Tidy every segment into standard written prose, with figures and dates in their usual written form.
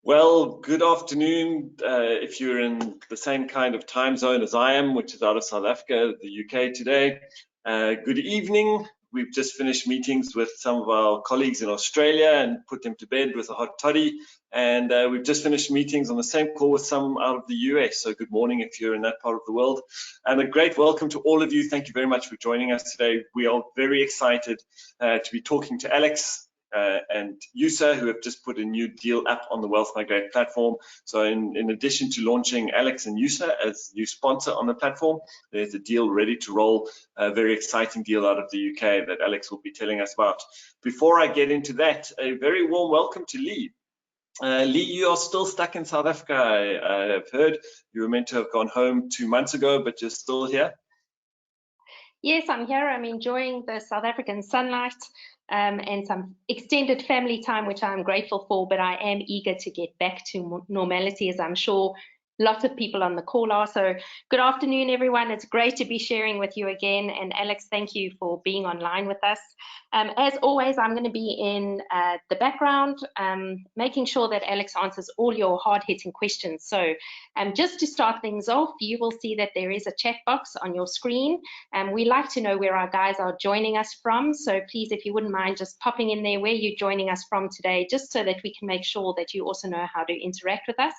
Well, good afternoon. If you're in the same kind of time zone as I am, which is out of South Africa, the UK today, good evening. We've just finished meetings with some of our colleagues in Australia and put them to bed with a hot toddy. And we've just finished meetings on the same call with some out of the US. So good morning if you're in that part of the world. And a great welcome to all of you. Thank you very much for joining us today. We are very excited to be talking to Alex and XUSA, who have just put a new deal up on the Migrate platform. So in addition to launching Alex and XUSA as new sponsor on the platform, there's a deal ready to roll, a very exciting deal out of the UK that Alex will be telling us about. Before I get into that, a very warm welcome to Lee. Lee, you are still stuck in South Africa. I have heard you were meant to have gone home 2 months ago, but you're still here. Yes, I'm here. I'm enjoying the South African sunlight and some extended family time, which I'm grateful for, but I am eager to get back to normality, as I'm sure lots of people on the call are. So good afternoon, everyone. It's great to be sharing with you again. And Alex, thank you for being online with us. As always, I'm going to be in the background, making sure that Alex answers all your hard-hitting questions. So just to start things off, you will see that there is a chat box on your screen. We like to know where our guys are joining us from. So please, if you wouldn't mind just popping in there where you're joining us from today, just so that we can make sure that you also know how to interact with us.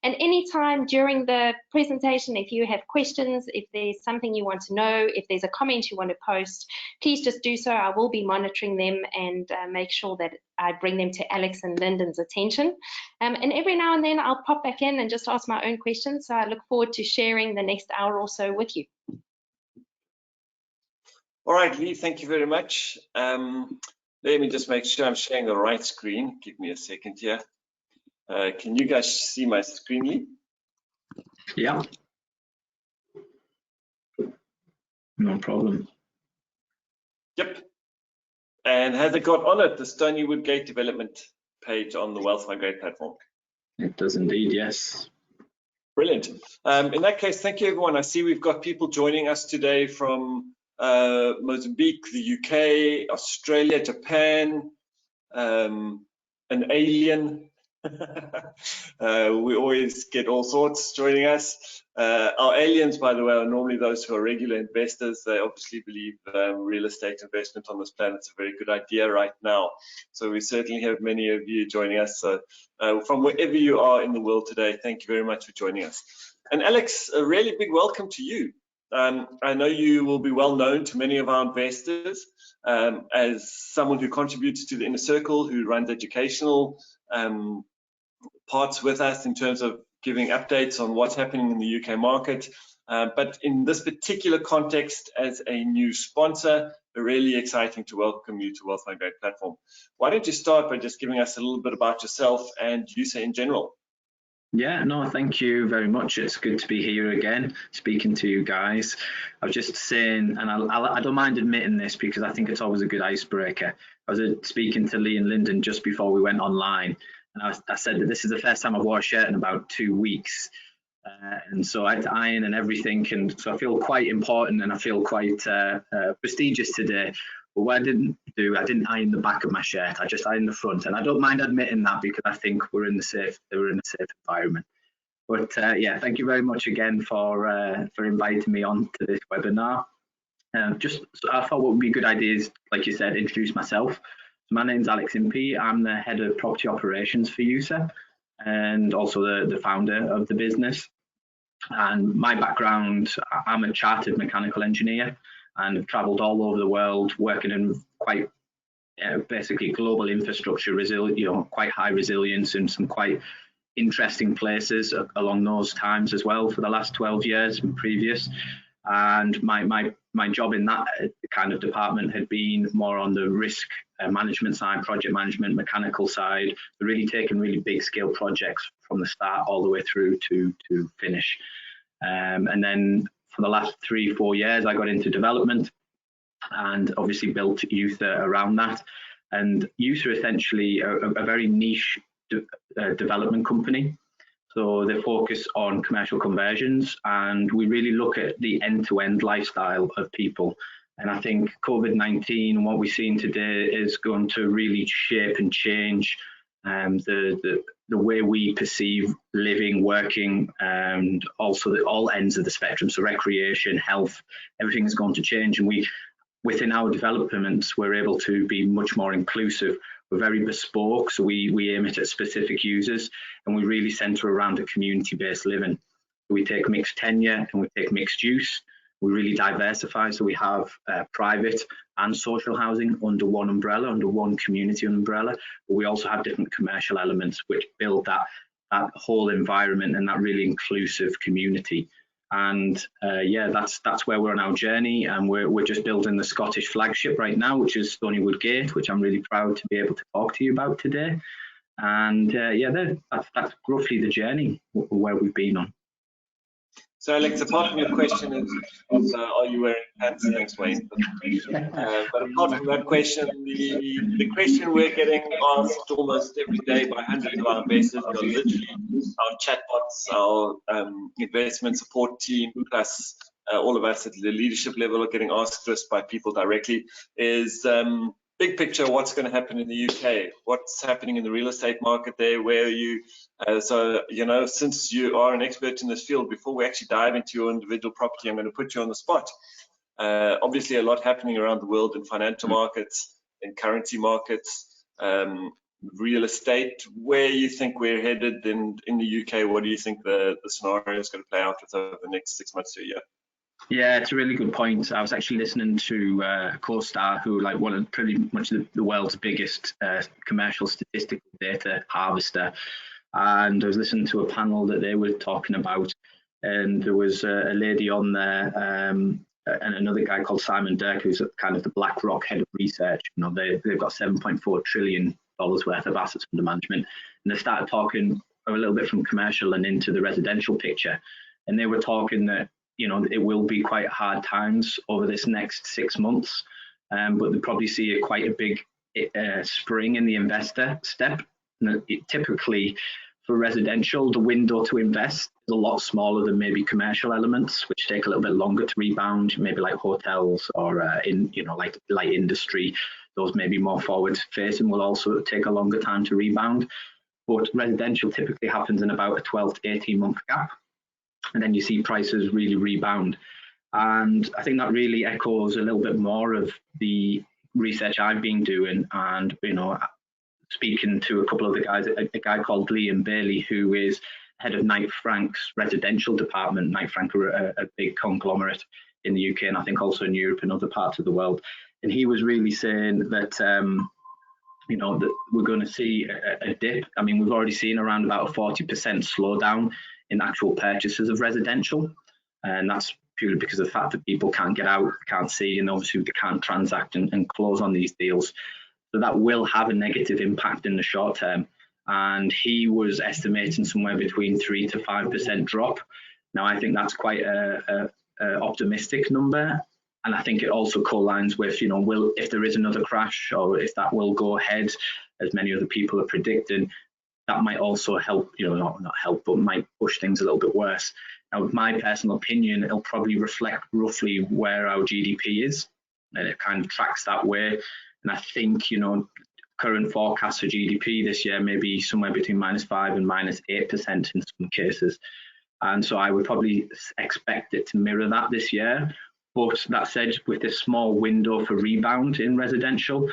And anytime during the presentation, if you have questions, if there's something you want to know, if there's a comment you want to post, please just do so. I will be monitoring them and make sure that I bring them to Alex and Lyndon's attention. And every now and then I'll pop back in and just ask my own questions. So I look forward to sharing the next hour or so with you. All right, Lee, thank you very much. Let me just make sure I'm sharing the right screen. Give me a second here. Can you guys see my screen, Lee? Yeah. No problem. Yep. And has it got on it the Stoneywood Gate development page on the Migrate platform? It does indeed, yes. Brilliant. In that case, thank you, everyone. I see we've got people joining us today from Mozambique, the UK, Australia, Japan, an alien. We always get all sorts joining us. Our aliens, by the way, are normally those who are regular investors. They obviously believe real estate investment on this planet is a very good idea right now. So we certainly have many of you joining us. So from wherever you are in the world today, thank you very much for joining us. And Alex, a really big welcome to you. I know you will be well known to many of our investors as someone who contributes to the Inner Circle, who runs educational parts with us in terms of giving updates on what's happening in the UK market. But in this particular context, as a new sponsor, really exciting to welcome you to Migrate platform. Why don't you start by just giving us a little bit about yourself and XUSA in general? Yeah, no, thank you very much. It's good to be here again, speaking to you guys. I was just saying, and I don't mind admitting this because I think it's always a good icebreaker. I was speaking to Lee and Lyndon just before we went online, and I said that this is the first time I've wore a shirt in about 2 weeks. And so I had to iron and everything, and so I feel quite important and I feel quite prestigious today. But what I didn't do, I didn't iron the back of my shirt. I just ironed the front, and I don't mind admitting that because I think we're in a safe environment. But yeah, thank you very much again for inviting me on to this webinar. So I thought what would be a good idea is, like you said, introduce myself. So my name's Alex Impey. I'm the head of property operations for XUSA and also the founder of the business. And my background, I'm a chartered mechanical engineer and have travelled all over the world working in quite basically global infrastructure, quite high resilience and some quite interesting places along those times as well for the last 12 years and previous. And my job in that kind of department had been more on the risk management side, project management, mechanical side, really taking really big scale projects from the start all the way through to finish. And then for the last 3-4 years, I got into development and obviously built XUSA around that. And XUSA essentially a very niche development company. So they focus on commercial conversions, and we really look at the end-to-end lifestyle of people. And I think COVID-19 and what we're seeing today is going to really shape and change the way we perceive living, working, and also all ends of the spectrum. So recreation, health, everything is going to change. And within our developments, we're able to be much more inclusive. We're very bespoke, so we aim it at specific users, and we really centre around a community-based living. We take mixed tenure and we take mixed use. We really diversify, so we have private and social housing under one umbrella, under one community umbrella, but we also have different commercial elements which build that whole environment and that really inclusive community. And yeah, that's where we're on our journey, and we're just building the Scottish flagship right now, which is Stoneywood Gate, which I'm really proud to be able to talk to you about today. And yeah, that's roughly the journey where we've been on. So Alex, apart from your question is are you wearing pants? Thanks, Wayne. But apart from that question, the question we're getting asked almost every day by hundreds of our investors, are literally our chatbots, our investment support team, plus all of us at the leadership level are getting asked this by people directly, is big picture, what's going to happen in the UK? What's happening in the real estate market there? Where are you? So, you know, since you are an expert in this field, before we actually dive into your individual property, I'm going to put you on the spot. Obviously, a lot happening around the world in financial markets, in currency markets, real estate. Where you think we're headed in the UK? What do you think the scenario is going to play out with over the next 6 months to a year? Yeah, it's a really good point. I was actually listening to CoStar, who like one of pretty much the world's biggest commercial statistical data harvester, and I was listening to a panel that they were talking about, and there was a lady on there and another guy called Simon Dirk, who's kind of the BlackRock head of research. You know, they've got $7.4 trillion worth of assets under management, and they started talking a little bit from commercial and into the residential picture, and they were talking that, you know, it will be quite hard times over this next 6 months, but they probably see quite a big spring in the investor step. And typically for residential, the window to invest is a lot smaller than maybe commercial elements, which take a little bit longer to rebound, maybe like hotels or like light industry. Those maybe more forward facing will also take a longer time to rebound. But residential typically happens in about a 12 to 18 month gap, and then you see prices really rebound. And I think that really echoes a little bit more of the research I've been doing, and, you know, speaking to a couple of the guys, a guy called Liam Bailey, who is head of Knight Frank's residential department. Knight Frank are a big conglomerate in the UK, and I think also in Europe and other parts of the world. And he was really saying that, you know, that we're going to see a dip. I mean, we've already seen around about a 40% slowdown in actual purchases of residential, and that's purely because of the fact that people can't get out, can't see, and obviously they can't transact and close on these deals. So that will have a negative impact in the short term. And he was estimating somewhere between 3 to 5% drop. Now, I think that's quite a optimistic number, and I think it also co-lines with, you know, if there is another crash, or if that will go ahead, as many other people are predicting, that might also help, you know, not help, but might push things a little bit worse. Now, with my personal opinion, it'll probably reflect roughly where our GDP is, and it kind of tracks that way. And I think, you know, current forecasts for GDP this year may be somewhere between -5% and -8% in some cases. And so I would probably expect it to mirror that this year. But that said, with this small window for rebound in residential,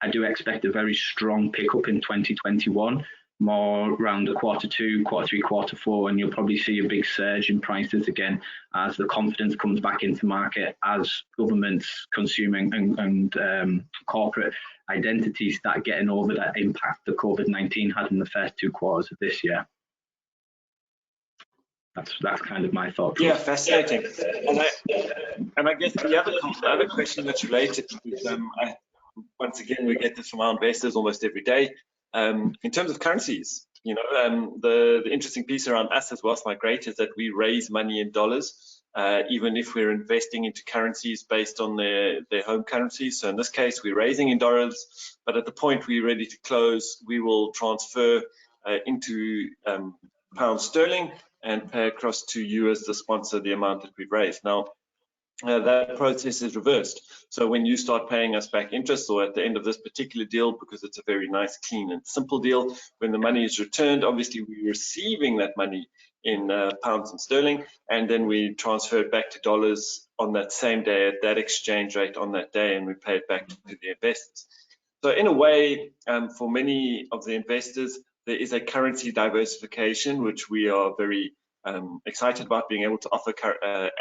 I do expect a very strong pickup in 2021, more around the Q2, Q3, Q4, and you'll probably see a big surge in prices again as the confidence comes back into market, as governments, consuming and corporate identities start getting over that impact that COVID-19 had in the first 2 quarters of this year. That's kind of my thought. Yeah, fascinating. And I guess the other question that's related is, once again, we get this from our investors almost every day. In terms of currencies, you know, the interesting piece around us as Wealth Migrate is that we raise money in dollars, even if we're investing into currencies based on their home currencies. So in this case, we're raising in dollars, but at the point we're ready to close, we will transfer into pound sterling and pay across to you as the sponsor the amount that we've raised. Now, that process is reversed. So when you start paying us back interest, or at the end of this particular deal, because it's a very nice, clean and simple deal, when the money is returned, obviously we're receiving that money in pounds and sterling, and then we transfer it back to dollars on that same day at that exchange rate on that day, and we pay it back to the investors. So in a way, for many of the investors, there is a currency diversification, which we are very excited about, being able to offer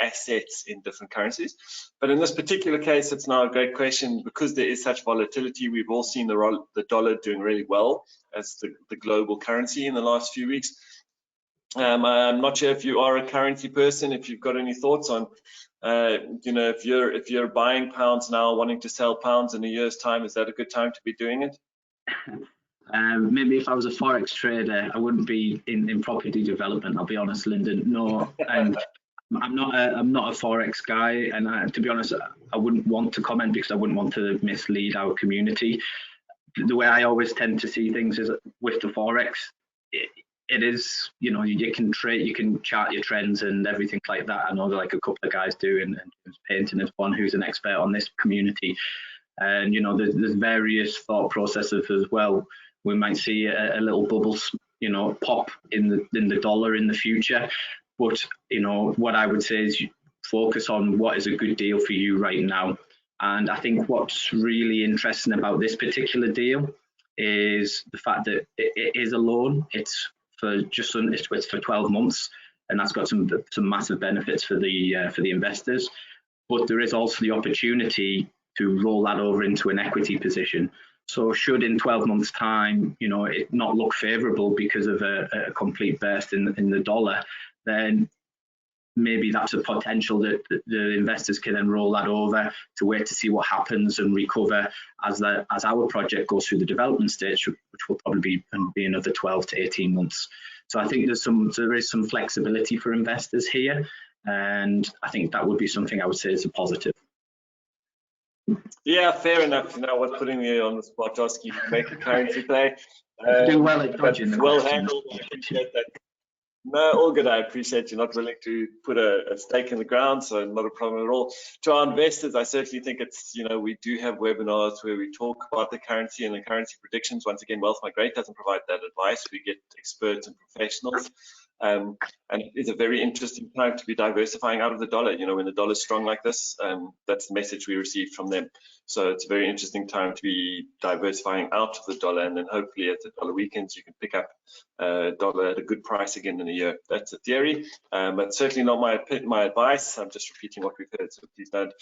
assets in different currencies. But in this particular case, it's now a great question because there is such volatility. We've all seen the dollar doing really well as the global currency in the last few weeks. I'm not sure if you are a currency person, if you've got any thoughts on, you know, if you're buying pounds now, wanting to sell pounds in a year's time, is that a good time to be doing it? Maybe if I was a forex trader, I wouldn't be in property development. I'll be honest, Lyndon. No, and I'm not a forex guy, and to be honest, I wouldn't want to comment because I wouldn't want to mislead our community. The way I always tend to see things is with the forex, it is, you know, you can trade, you can chart your trends and everything like that. I know like a couple of guys do, and Painting is one who's an expert on this community. And you know, there's various thought processes as well. We might see a little bubble, you know, pop in the dollar in the future. But you know, what I would say is focus on what is a good deal for you right now. And I think what's really interesting about this particular deal is the fact that it is a loan. It's for just it's for 12 months, and that's got some massive benefits for the investors. But there is also the opportunity to roll that over into an equity position. So should in 12 months time, you know, it not look favorable because of a complete burst in the dollar, then maybe that's a potential that the investors can then roll that over to wait to see what happens and recover as our project goes through the development stage, which will probably be another 12 to 18 months. So I think there is some flexibility for investors here, and I think that would be something I would say is a positive. Yeah, fair enough. You know what, putting me on the spot, asking you to make a currency play. Do well at dodging the well handled. I appreciate that. No, all good. I appreciate you're not willing to put a stake in the ground, so not a problem at all. To our investors, I certainly think it's, you know, we do have webinars where we talk about the currency and the currency predictions. Once again, Wealth Migrate doesn't provide that advice. We get experts and professionals. And it's a very interesting time to be diversifying out of the dollar. You know, when the dollar is strong like this, that's the message we received from them. So it's a very interesting time to be diversifying out of the dollar, and then hopefully at the dollar weekends you can pick up dollar at a good price again in a year. That's a theory, but certainly not my advice. I'm just repeating what we've heard, so please don't.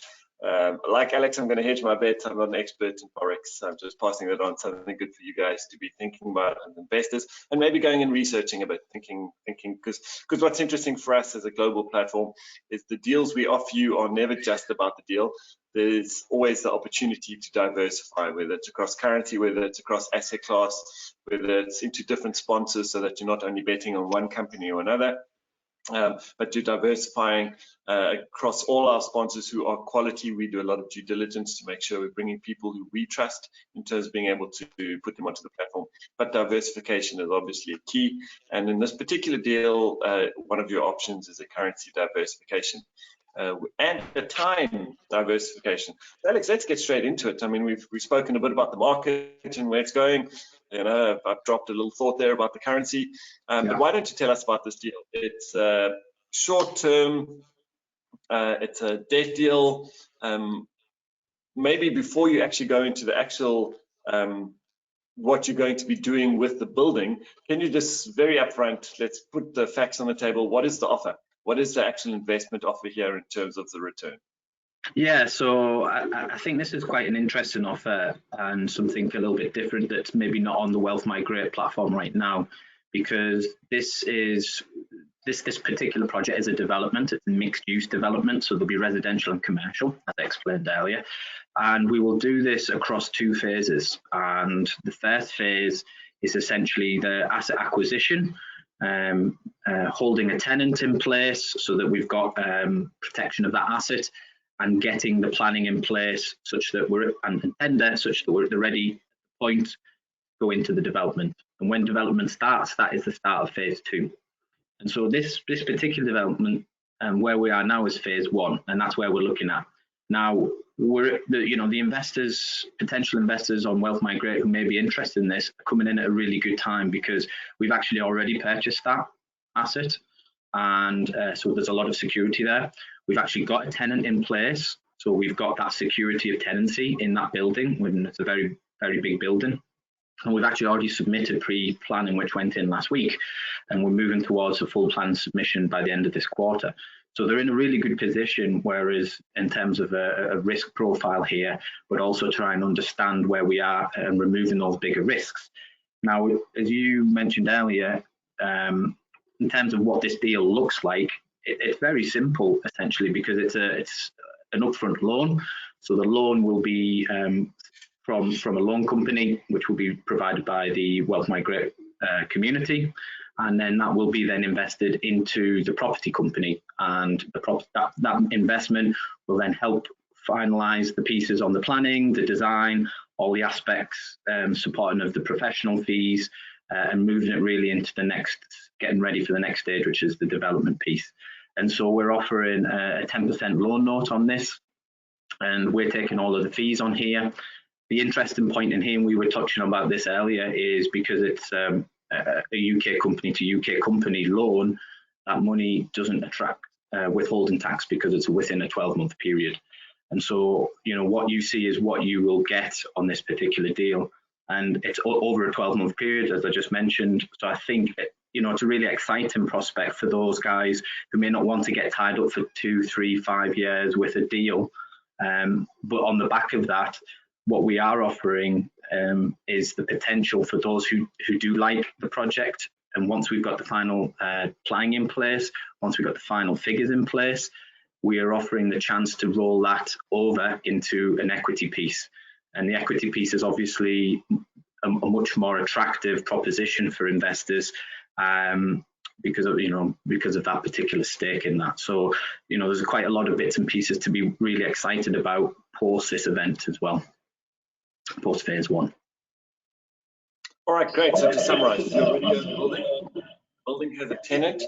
Like Alex, I'm going to hedge my bets. I'm not an expert in forex. I'm just passing that on, something good for you guys to be thinking about as investors, and maybe going and researching a bit, thinking because what's interesting for us as a global platform is the deals we offer you are never just about the deal. There's always the opportunity to diversify, whether it's across currency, whether it's across asset class, whether it's into different sponsors, so that you're not only betting on one company or another. But you're diversifying across all our sponsors who are quality. We do a lot of due diligence to make sure we're bringing people who we trust in terms of being able to put them onto the platform. But diversification is obviously a key. And in this particular deal, one of your options is a currency diversification. And a time diversification. Alex, let's get straight into it. I mean, we've spoken a bit about the market and where it's going. You know, I've dropped a little thought there about the currency. But why don't you tell us about this deal? It's short term. It's a debt deal. Maybe before you actually go into the actual what you're going to be doing with the building, can you just very upfront, let's put the facts on the table. What is the offer? What is the actual investment offer here in terms of the return? Yeah, so I think this is quite an interesting offer and something a little bit different that's maybe not on the Wealth Migrate platform right now, because this particular project is a development. It's a mixed-use development, so there'll be residential and commercial, as I explained earlier. And we will do this across 2 phases. And the first phase is essentially the asset acquisition, holding a tenant in place so that we've got protection of that asset, and getting the planning in place such that we're at the ready point to go into the development. And when development starts, that is the start of phase 2. And so this particular development where we are now is phase 1, and that's where we're looking at. Now, the investors, potential investors on Wealth Migrate who may be interested in this, are coming in at a really good time because we've actually already purchased that asset, and so there's a lot of security there. We've actually got a tenant in place, so we've got that security of tenancy in that building, when it's a very, very big building. And we've actually already submitted pre-planning, which went in last week, and we're moving towards a full plan submission by the end of this quarter. So they're in a really good position, whereas in terms of a risk profile here, but also try and understand where we are and removing those bigger risks. Now, as you mentioned earlier, in terms of what this deal looks like, it's very simple essentially, because it's an upfront loan. So the loan will be from a loan company, which will be provided by the Wealth Migrate community, and then that will be then invested into the property company, and that investment will then help finalise the pieces on the planning, the design, all the aspects, supporting of the professional fees, and moving it really into the next, getting ready for the next stage, which is the development piece. And so we're offering a 10% loan note on this, and we're taking all of the fees on here. The interesting point in here, and we were touching about this earlier, is because it's a UK company to UK company loan, that money doesn't attract withholding tax because it's within a 12-month period. And so, what you see is what you will get on this particular deal. And it's over a 12-month period, as I just mentioned. So I think, it's a really exciting prospect for those guys who may not want to get tied up for 2, 3, 5 years with a deal. But on the back of that, what we are offering is the potential for those who do like the project. And once we've got the final planning in place, once we've got the final figures in place, we are offering the chance to roll that over into an equity piece. And the equity piece is obviously a much more attractive proposition for investors because of that particular stake in that. So, there's quite a lot of bits and pieces to be really excited about post this event as well, post phase 1. All right, great. So to summarize, you're already own the building. The building has a tenant.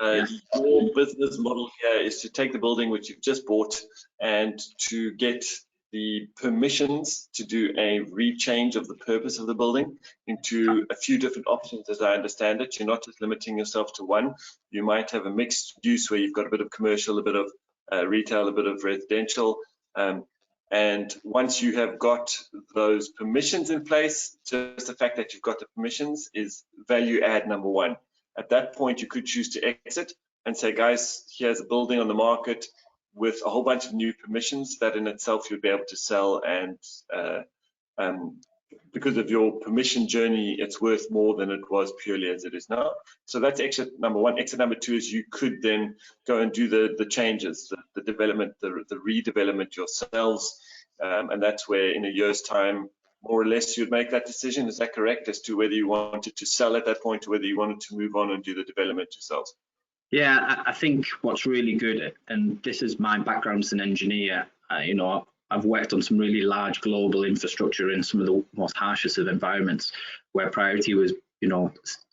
Your business model here is to take the building which you've just bought and to get the permissions to do a rechange of the purpose of the building into a few different options, as I understand it. You're not just limiting yourself to one. You might have a mixed use where you've got a bit of commercial, a bit of retail, a bit of residential. And once you have got those permissions in place, just the fact that you've got the permissions is value add number 1. At that point, you could choose to exit and say, guys, here's a building on the market with a whole bunch of new permissions that in itself you'd be able to sell, and because of your permission journey, it's worth more than it was purely as it is now. So that's exit number 1. Exit number 2 is you could then go and do the changes, the development, the redevelopment yourselves, and that's where in a year's time, more or less, you'd make that decision. Is that correct, as to whether you wanted to sell at that point or whether you wanted to move on and do the development yourselves? Yeah, I think what's really good, and this is my background as an engineer, I've worked on some really large global infrastructure in some of the most harshest of environments where priority was,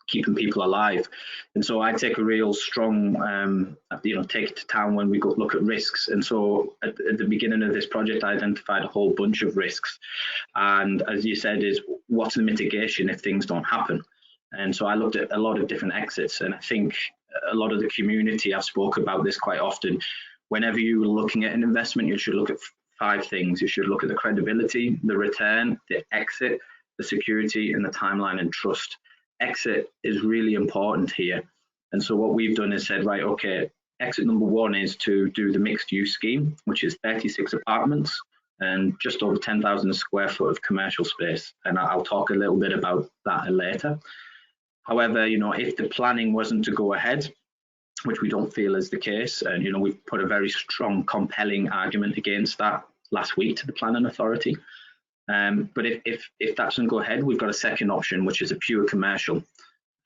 keeping people alive. And so I take a real strong, take it to town when we go look at risks. And so at the beginning of this project, I identified a whole bunch of risks. And as you said, is what's the mitigation if things don't happen? And so I looked at a lot of different exits, and I think a lot of the community, I've spoken about this quite often, whenever you're looking at an investment, you should look at 5 things. You should look at the credibility, the return, the exit, the security, and the timeline and trust. Exit is really important here. And so what we've done is said, right, okay, exit number 1 is to do the mixed use scheme, which is 36 apartments and just over 10,000 square foot of commercial space. And I'll talk a little bit about that later. However, if the planning wasn't to go ahead, which we don't feel is the case, and we've put a very strong, compelling argument against that last week to the planning authority. But if that doesn't go ahead, we've got a second option, which is a pure commercial,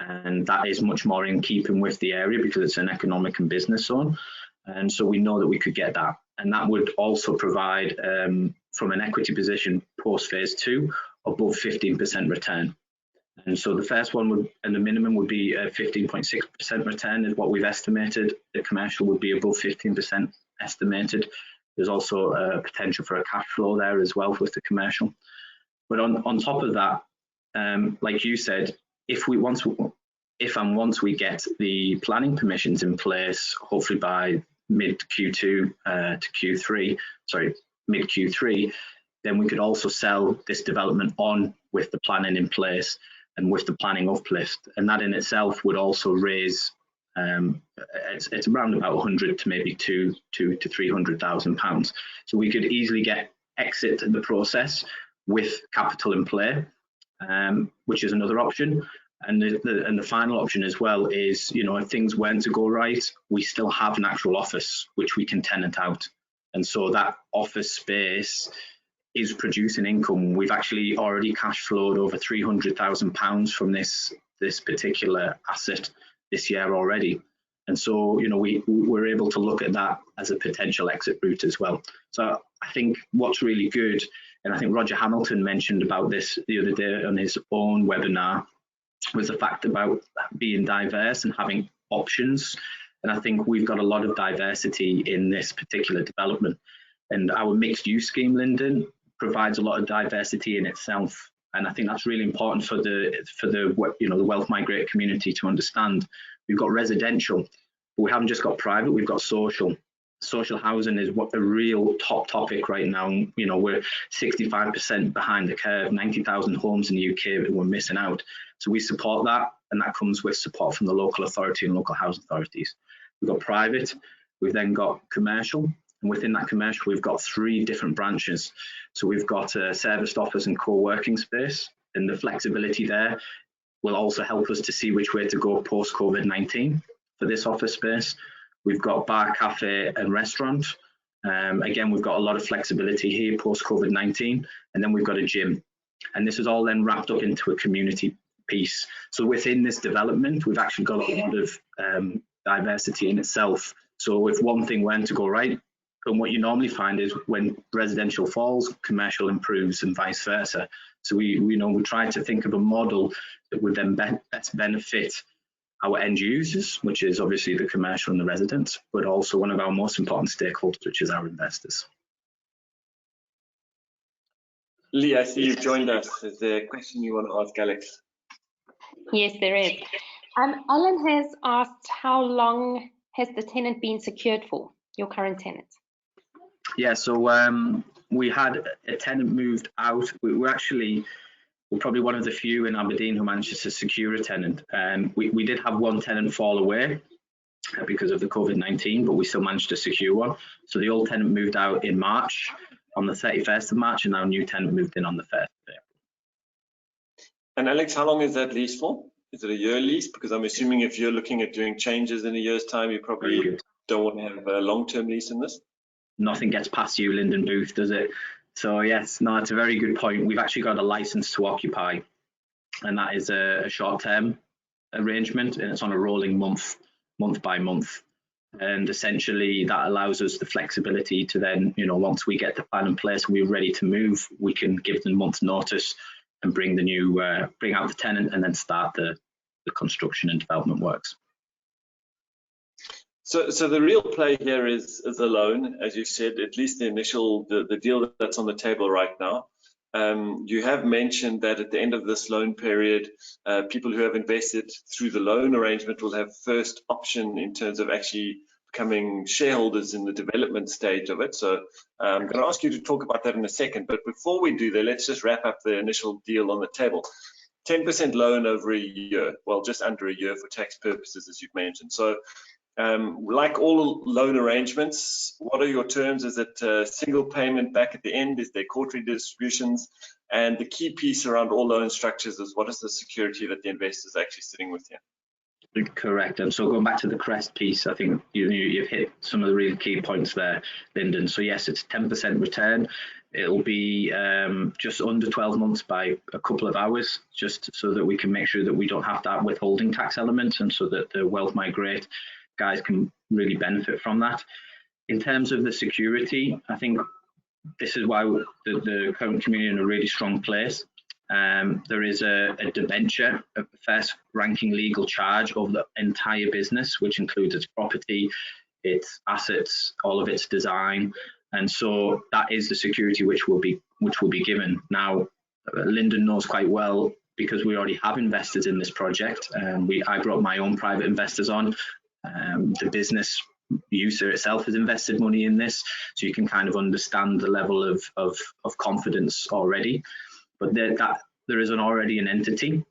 and that is much more in keeping with the area because it's an economic and business zone. And so we know that we could get that, and that would also provide, from an equity position post phase 2, above 15% return. And so the first one would, and the minimum would be a 15.6% return is what we've estimated. The commercial would be above 15% estimated. There's also a potential for a cash flow there as well with the commercial. But on top of that, like you said, if and once we get the planning permissions in place, hopefully by mid Q2 to Q3, sorry, mid Q3, then we could also sell this development on with the planning in place and with the planning uplift, and that in itself would also raise it's around about 100 to maybe two to 300,000 pounds. So we could easily exit the process with capital in play, which is another option. And the final option as well is, you know, if things weren't to go right, we still have an actual office which we can tenant out, and so that office space is producing income. We've actually already cash flowed over £300,000 from this particular asset this year already. And so, you know, we're able to look at that as a potential exit route as well. So I think what's really good, and I think Roger Hamilton mentioned about this the other day on his own webinar, was the fact about being diverse and having options. And I think we've got a lot of diversity in this particular development. And our mixed use scheme, Lyndon, provides a lot of diversity in itself, and I think that's really important for the you know, the Wealth Migrate community to understand. We've got residential, but we haven't just got private, we've got social. Social housing is what a real top topic right now. You know, we're 65% behind the curve, 90,000 homes in the UK that we're missing out. So we support that, and that comes with support from the local authority and local housing authorities. We've got private, we've then got commercial, and within that commercial, we've got 3 different branches. So we've got a serviced office and co-working space, and the flexibility there will also help us to see which way to go post-COVID-19 for this office space. We've got bar, cafe and restaurant. Again, we've got a lot of flexibility here post-COVID-19, and then we've got a gym. And this is all then wrapped up into a community piece. So within this development, we've actually got a lot of diversity in itself. So if one thing went to go right, and what you normally find is when residential falls, commercial improves and vice versa. So we try to think of a model that would then best benefit our end users, which is obviously the commercial and the residents, but also one of our most important stakeholders, which is our investors. Lee, I see you've joined us. Is there a question you want to ask Alex? Yes, there is. Alan has asked, how long has the tenant been secured for, your current tenant? Yeah, so we had a tenant moved out. We're probably one of the few in Aberdeen who managed to secure a tenant. We did have one tenant fall away because of the COVID-19, but we still managed to secure one. So the old tenant moved out in March, on the 31st of March, and our new tenant moved in on the 1st of April. And Alex, how long is that lease for? Is it a year lease? Because I'm assuming if you're looking at doing changes in a year's time, you probably don't want to have a long-term lease in this. Nothing gets past you, Lyndon Booth, does it? So yes, no, it's a very good point. We've actually got a license to occupy, and that is a short-term arrangement, and it's on a rolling month by month. And essentially that allows us the flexibility to then, you know, once we get the plan in place and we're ready to move, we can give them a month's notice and bring out the tenant and then start the construction and development works. So the real play here is a loan, as you said, at least the initial, the deal that's on the table right now. You have mentioned that at the end of this loan period, people who have invested through the loan arrangement will have first option in terms of actually becoming shareholders in the development stage of it. So I'm going to ask you to talk about that in a second. But before we do that, let's just wrap up the initial deal on the table. 10% loan over a year, well, just under a year for tax purposes, as you've mentioned. So like all loan arrangements, what are your terms? Is it a single payment back at the end? Is there quarterly distributions? And the key piece around all loan structures is what is the security that the investor is actually sitting with here? Correct. And so going back to the CREST piece, I think you've hit some of the really key points there, Lyndon. So yes, it's 10% return. It'll be just under 12 months by a couple of hours, just so that we can make sure that we don't have that withholding tax element, and so that the Wealth Migrate guys can really benefit from that. In terms of the security, I think this is why the current community in a really strong place. There is a debenture, a first ranking legal charge of the entire business, which includes its property, its assets, all of its design, and so that is the security which will be given. Now, Lyndon knows quite well, because we already have investors in this project. I brought my own private investors on. The business XUSA itself has invested money in this, so you can kind of understand the level of confidence already. But there is already an entity,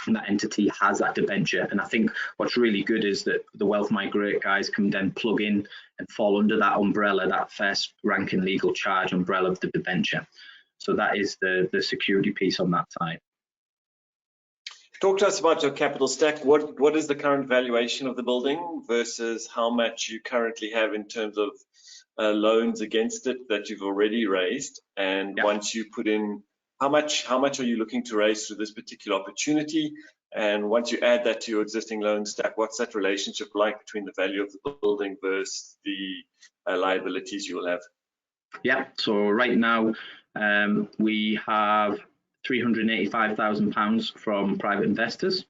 and that entity has that debenture. And I think what's really good is that the Wealth Migrate guys can then plug in and fall under that umbrella, that first ranking legal charge umbrella of the debenture. So that is the security piece on that side. Talk to us about your capital stack. What is the current valuation of the building versus how much you currently have in terms of loans against it that you've already raised? And once you put in, how much are you looking to raise through this particular opportunity? And once you add that to your existing loan stack, what's that relationship like between the value of the building versus the liabilities you will have? Yeah, so right now we have £385,000 from private investors.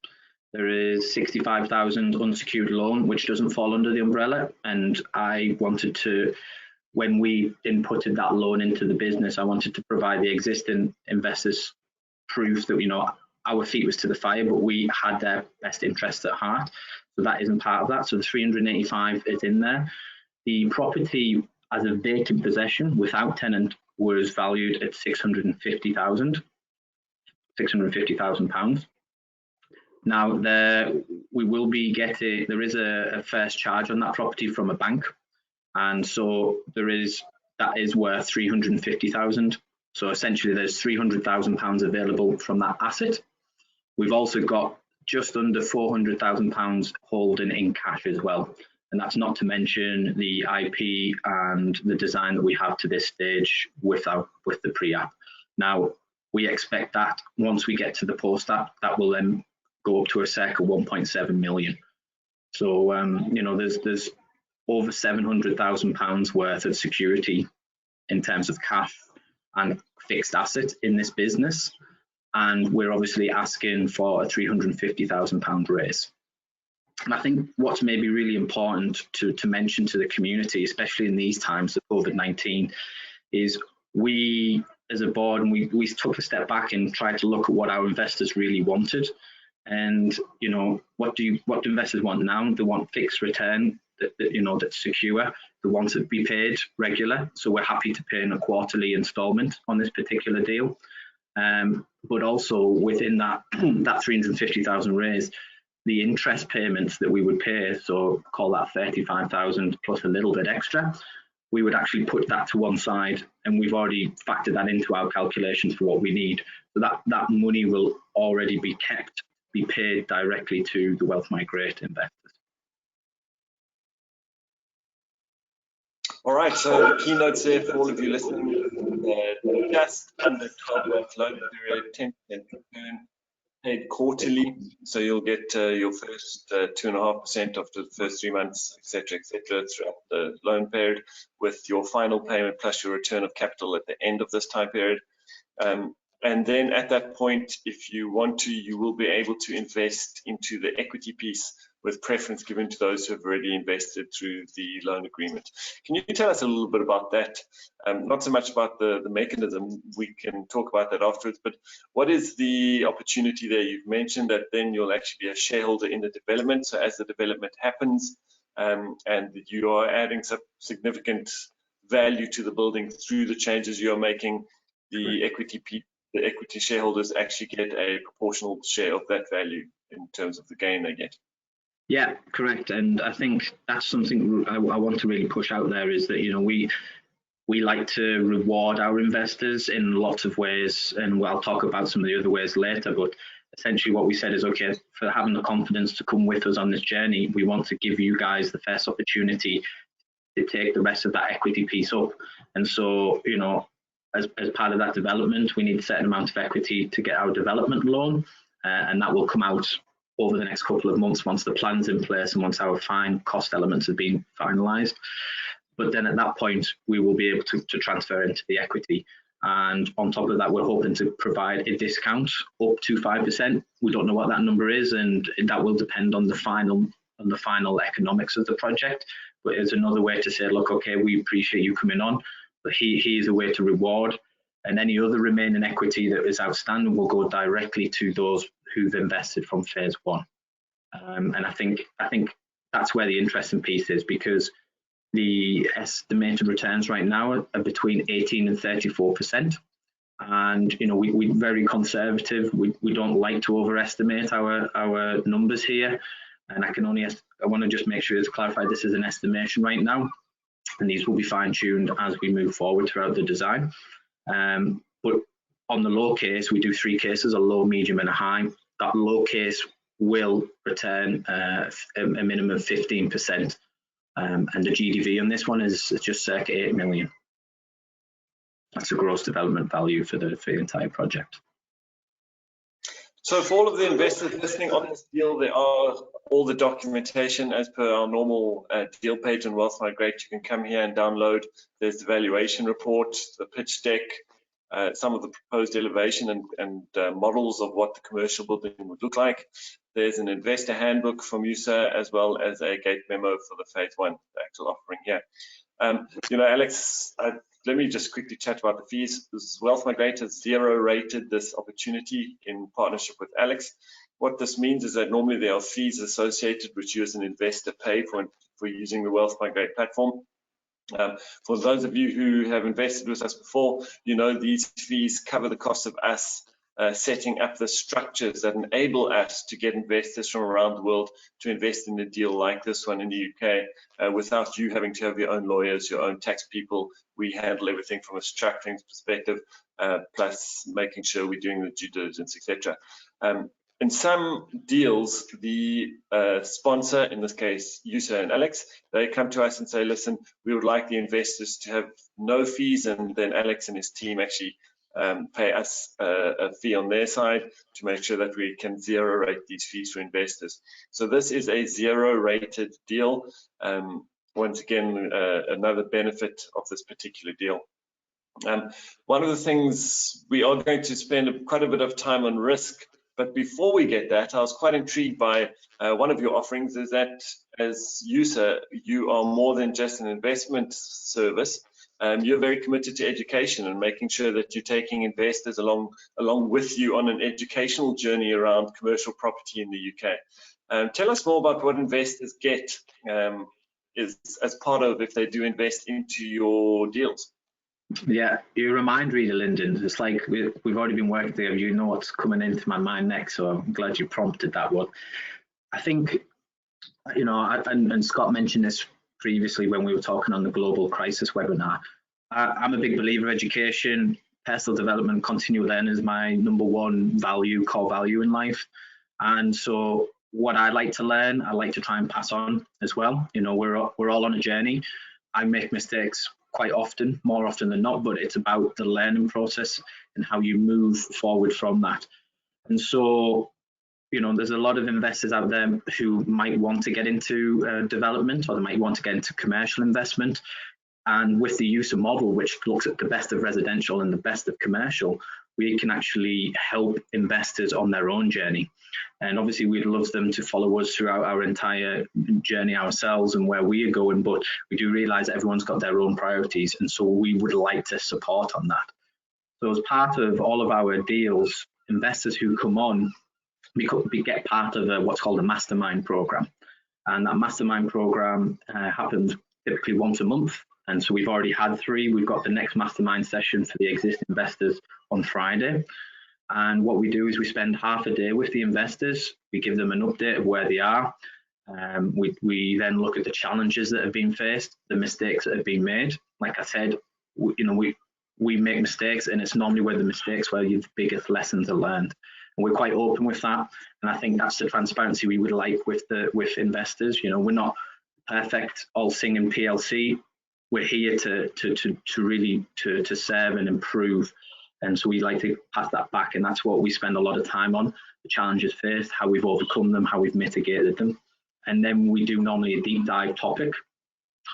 There is 65,000 unsecured loan, which doesn't fall under the umbrella. And I wanted to, when we inputted that loan into the business, I wanted to provide the existing investors proof that, you know, our feet was to the fire, but we had their best interests at heart. So that isn't part of that. So the 385 is in there. The property as a vacant possession without tenant was valued at £650,000. Now we will be getting, there is a first charge on that property from a bank, and so that is worth 350,000. So essentially there's £300,000 available from that asset. We've also got just under £400,000 holding in cash as well, and that's not to mention the IP and the design that we have to this stage with the pre-app. Now, we expect that once we get to the post-app, that will then go up to a circa 1.7 million. So, you know, there's over £700,000 worth of security in terms of cash and fixed assets in this business. And we're obviously asking for a £350,000 raise. And I think what's maybe really important to mention to the community, especially in these times of COVID-19, is we as a board, and we took a step back and tried to look at what our investors really wanted. And, you know, what do investors want now? They want fixed return that's secure. They want to be paid regular. So we're happy to pay in a quarterly installment on this particular deal. But also within that, that 350,000 raise, the interest payments that we would pay, so call that 35,000 plus a little bit extra, we would actually put that to one side, and we've already factored that into our calculations for what we need. So that money will already be paid directly to the Wealth Migrate investors. All right, so the keynotes there for all of you listening, just under 12-month loan period, 10% return, paid quarterly, so you'll get your first 2.5% after the first 3 months, etc., throughout the loan period, with your final payment plus your return of capital at the end of this time period. And then at that point, if you want to, you will be able to invest into the equity piece, with preference given to those who have already invested through the loan agreement. Can you tell us a little bit about that? Not so much about the mechanism, we can talk about that afterwards, but what is the opportunity there? You've mentioned that then you'll actually be a shareholder in the development. So as the development happens, and you are adding some significant value to the building through the changes you're making, the equity shareholders actually get a proportional share of that value in terms of the gain they get. Yeah, correct. And I think that's something I want to really push out there, is that, you know, we like to reward our investors in lots of ways, and I'll talk about some of the other ways later, but essentially what we said is, okay, for having the confidence to come with us on this journey, we want to give you guys the first opportunity to take the rest of that equity piece up. And so, you know, as part of that development, we need a certain amount of equity to get our development loan, and that will come out over the next couple of months once the plan's in place and once our fine cost elements have been finalised. But then at that point, we will be able to transfer into the equity. And so, you know, as part of that development, we need a certain amount of equity to get our development loan, and that will come out over the next couple of months once the plan's in place and once our fine cost elements have been finalised. But then at that point, we will be able to transfer into the equity. And on top of that, we're hoping to provide a discount up to 5%. We don't know what that number is, and that will depend on the final economics of the project. But it's another way to say, look, okay, we appreciate you coming on, but here's a way to reward. And any other remaining equity that is outstanding will go directly to those who've invested from phase one. And I think that's where the interesting piece is, because the estimated returns right now are between 18 and 34%. And we're very conservative. We don't like to overestimate our numbers here. And I want to just make sure it's clarified, this is an estimation right now, and these will be fine-tuned as we move forward throughout the design. But on the low case, we do 3 cases, a low, medium, and a high. That low case will return a minimum of 15%. And the GDV on this one is just circa 8 million. That's a gross development value for the entire project. So for all of the investors listening on this deal, there are all the documentation as per our normal deal page on Wealth Migrate. You can come here and download. There's the valuation report, the pitch deck, some of the proposed elevation and models of what the commercial building would look like. There's an investor handbook from XUSA, as well as a gate memo for the phase one, the actual offering here. Alex, let me just quickly chat about the fees. Wealth Migrate has 0 rated this opportunity in partnership with Alex. What this means is that normally there are fees associated which you as an investor pay for using the Wealth Migrate platform. For those of you who have invested with us before, these fees cover the cost of us setting up the structures that enable us to get investors from around the world to invest in a deal like this one in the UK without you having to have your own lawyers, your own tax people. We handle everything from a structuring perspective, plus making sure we're doing the due diligence, etc. In some deals, the sponsor, in this case, XUSA and Alex, they come to us and say, listen, we would like the investors to have no fees, and then Alex and his team actually pay us a fee on their side to make sure that we can 0 rate these fees for investors. So this is a 0 rated deal. Once again, another benefit of this particular deal. One of the things we are going to spend quite a bit of time on risk. But before we get that, I was quite intrigued by one of your offerings, is that as XUSA, you are more than just an investment service. You're very committed to education and making sure that you're taking investors along with you on an educational journey around commercial property in the UK. Tell us more about what investors get as part of, if they do invest into your deals. Yeah, you remind Reader Linden. It's like we've already been working together. You know what's coming into my mind next, so I'm glad you prompted that one. I think, and Scott mentioned this previously when we were talking on the Global Crisis webinar. I'm a big believer of education. Personal development, continual learning is my #1 core value in life. And so what I like to learn, I like to try and pass on as well. We're all on a journey. I make mistakes quite often, more often than not, but it's about the learning process and how you move forward from that. And so, there's a lot of investors out there who might want to get into development, or they might want to get into commercial investment. And with the XUSA model, which looks at the best of residential and the best of commercial, we can actually help investors on their own journey. And obviously, we'd love them to follow us throughout our entire journey ourselves and where we are going, but we do realize that everyone's got their own priorities, and so we would like to support on that. So as part of all of our deals, investors who come on, we get part of what's called a mastermind program. And that mastermind program happens typically once a month. And so we've already had 3. We've got the next mastermind session for the existing investors on Friday. And what we do is we spend half a day with the investors. We give them an update of where they are. We then look at the challenges that have been faced, the mistakes that have been made. Like I said, we make mistakes, and it's normally where the mistakes where your biggest lessons are learned. And we're quite open with that. And I think that's the transparency we would like with investors. We're not perfect, all singing PLC. We're here to really serve and improve. And so we like to pass that back, and that's what we spend a lot of time on, the challenges faced, how we've overcome them, how we've mitigated them. And then we do normally a deep dive topic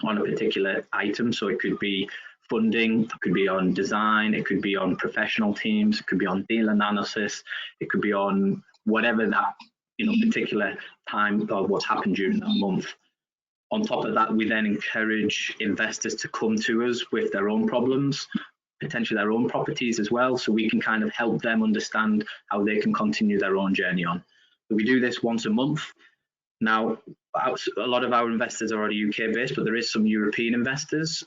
on a particular item. So it could be funding, it could be on design, it could be on professional teams, it could be on deal analysis, it could be on whatever that particular time or what's happened during that month. On top of that, we then encourage investors to come to us with their own problems, potentially their own properties as well, so we can kind of help them understand how they can continue their own journey on. So we do this once a month. Now, a lot of our investors are already UK based, but there is some European investors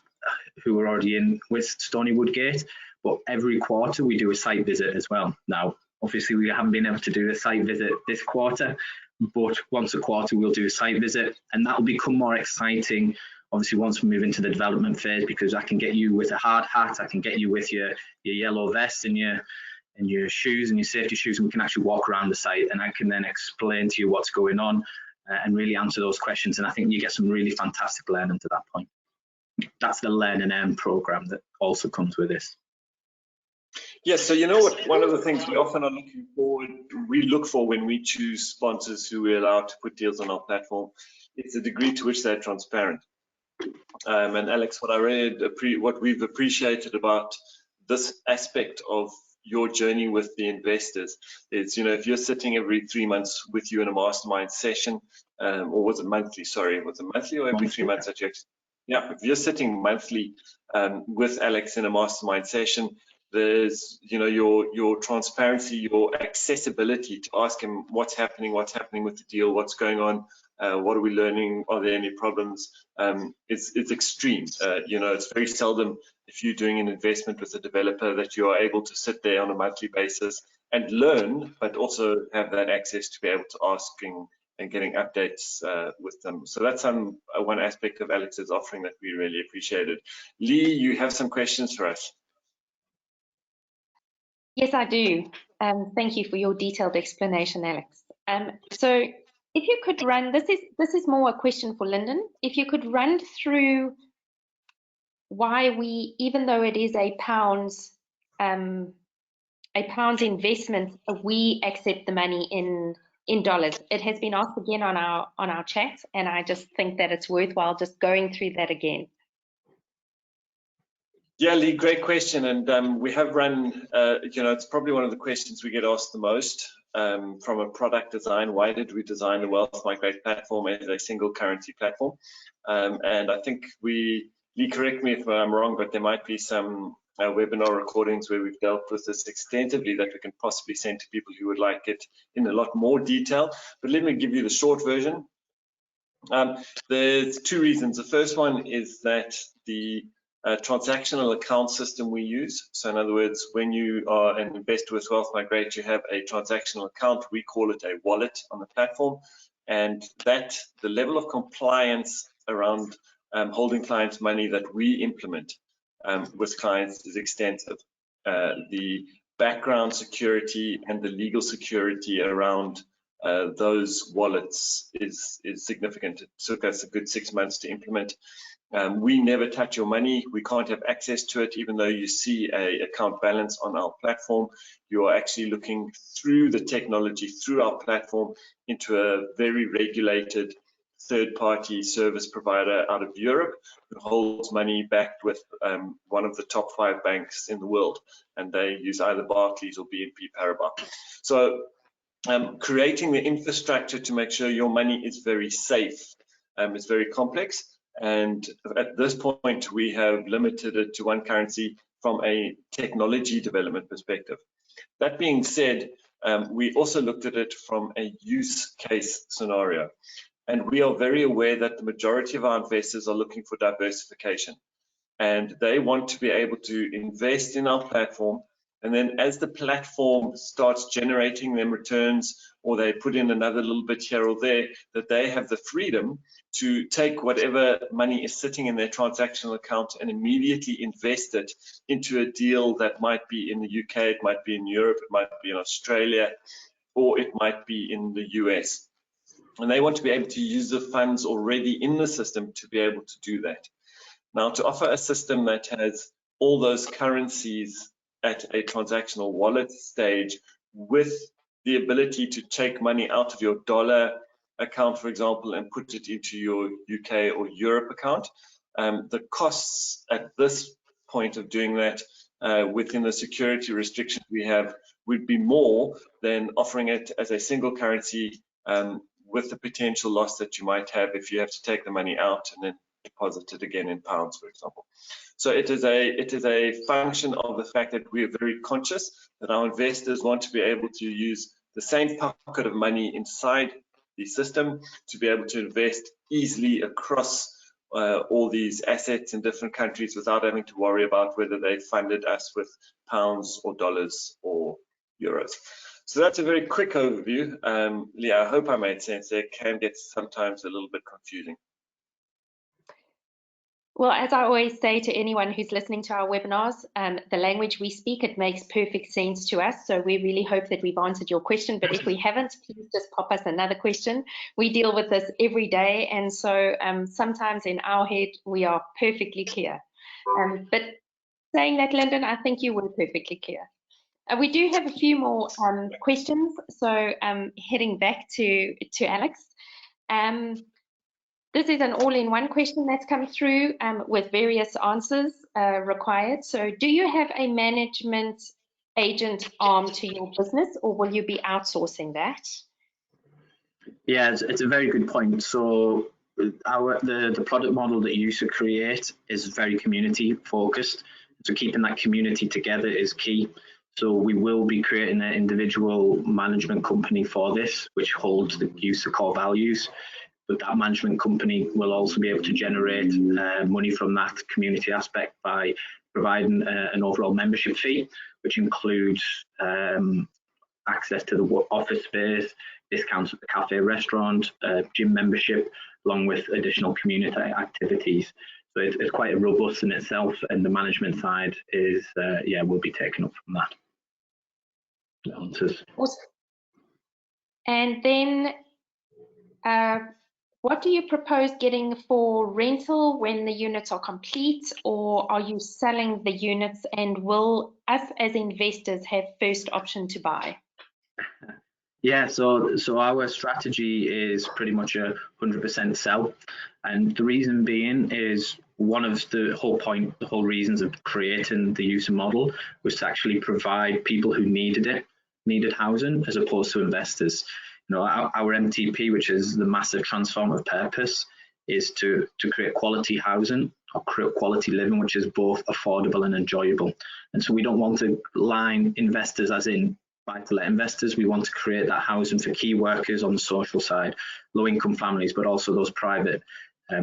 who are already in with Stoneywood Gate, but every quarter we do a site visit as well. Now, obviously we haven't been able to do a site visit this quarter, but once a quarter we'll do a site visit, and that will become more exciting obviously once we move into the development phase, because I can get you with a hard hat, I can get you with your yellow vest and your shoes and your safety shoes, and we can actually walk around the site, and I can then explain to you what's going on and really answer those questions. And I think you get some really fantastic learning to that point. That's the Learn and Earn program that also comes with this. Yes, so you know what, one of the things we often are looking forward, we look for when we choose sponsors who we allow to put deals on our platform, is the degree to which they're transparent. And Alex, what we've appreciated about this aspect of your journey with the investors is, if you're sitting every 3 months with you in a mastermind session, or was it monthly? Sorry, was it monthly or every 3 months that you actually? Yeah, if you're sitting monthly with Alex in a mastermind session, there's your transparency, your accessibility to ask him what's happening with the deal, what's going on, what are we learning, are there any problems. It's extreme. It's very seldom, if you're doing an investment with a developer, that you are able to sit there on a monthly basis and learn, but also have that access to be able to ask and getting updates with them. So that's one aspect of Alex's offering that we really appreciated. Lee, you have some questions for us? Yes, I do. Thank you for your detailed explanation, Alex. So if you could run, this is more a question for Lyndon. If you could run through why we, even though it is a pounds investment, we accept the money in dollars. It has been asked again on our chat, and I just think that it's worthwhile just going through that again. Yeah, Lee, great question. And we have run, it's probably one of the questions we get asked the most from a product design. Why did we design the Wealth Migrate platform as a single currency platform? And I think Lee, correct me if I'm wrong, but there might be some webinar recordings where we've dealt with this extensively that we can possibly send to people who would like it in a lot more detail. But let me give you the short version. There's two reasons. The first one is that the transactional account system we use. So in other words, when you are an investor with Wealth Migrate, you have a transactional account. We call it a wallet on the platform. And the level of compliance around holding clients' money that we implement with clients is extensive. The background security and the legal security around those wallets is significant. It took us a good 6 months to implement. We never touch your money. We can't have access to it, even though you see an account balance on our platform. You are actually looking through the technology, through our platform, into a very regulated third-party service provider out of Europe who holds money backed with one of the top 5 banks in the world, and they use either Barclays or BNP Paribas. So creating the infrastructure to make sure your money is very safe is very complex. And at this point, we have limited it to one currency from a technology development perspective. That being said, we also looked at it from a use case scenario. And we are very aware that the majority of our investors are looking for diversification. And they want to be able to invest in our platform. And then as the platform starts generating them returns, or they put in another little bit here or there, that they have the freedom to take whatever money is sitting in their transactional account and immediately invest it into a deal that might be in the UK, it might be in Europe, it might be in Australia, or it might be in the US. And they want to be able to use the funds already in the system to be able to do that. Now, to offer a system that has all those currencies at a transactional wallet stage with the ability to take money out of your dollar account, for example, and put it into your UK or Europe account, the costs at this point of doing that within the security restrictions we have would be more than offering it as a single currency with the potential loss that you might have if you have to take the money out and then deposit it again in pounds, for example. So it is a function of the fact that we are very conscious that our investors want to be able to use the same pocket of money inside the system to be able to invest easily across all these assets in different countries without having to worry about whether they funded us with pounds or dollars or euros. So that's a very quick overview. Leah, I hope I made sense. It can get sometimes a little bit confusing. Well, as I always say to anyone who's listening to our webinars, the language we speak, it makes perfect sense to us. So we really hope that we've answered your question. But if we haven't, please just pop us another question. We deal with this every day. And so sometimes in our head, we are perfectly clear. But saying that, Lyndon, I think you were perfectly clear. We do have a few more questions. So heading back to Alex. This is an all-in-one question that's come through with various answers required. So do you have a management agent arm to your business, or will you be outsourcing that? Yeah, it's a very good point. So the product model that XUSA create is very community focused. So keeping that community together is key. So we will be creating an individual management company for this, which holds the XUSA core values. But that management company will also be able to generate money from that community aspect by providing an overall membership fee, which includes access to the office space, discounts at the cafe, restaurant, gym membership, along with additional community activities. So it's quite robust in itself, and the management side is, yeah, will be taken up from that. Awesome. And then, what do you propose getting for rental when the units are complete, or are you selling the units, and will us as investors have first option to buy? Yeah, so our strategy is pretty much a 100% sell, and the reason being is one of the whole reasons of creating the XUSA model was to actually provide people who needed housing as opposed to investors. You know, our MTP, which is the massive transformative purpose, is to create quality housing or create quality living, which is both affordable and enjoyable. And so we don't want to line investors as in buy-to-let investors. We want to create that housing for key workers on the social side, low-income families, but also those private